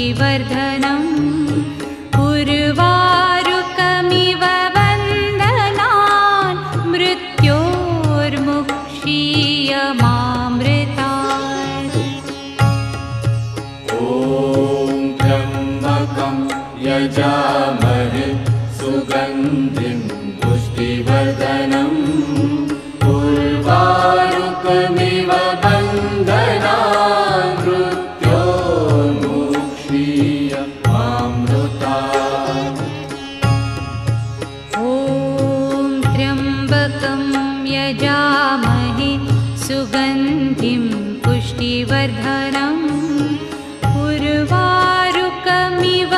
पुष्टिवर्धनम् उर्वारुकमिव वन्दनान् मृत्योर्मुक्षीयमामृतात्। ॐ त्र्यम्बकं यजामहे सुगन्धिं पुष्टिवर्धनम् उर्वारुकमिव वन्दनान् मृत्योर्मुक्षीयमामृतात्। ॐ त्र्यम्बकं यजामहे सुगन्धिं पुष्टिवर्धनम् उर्वारुकमिव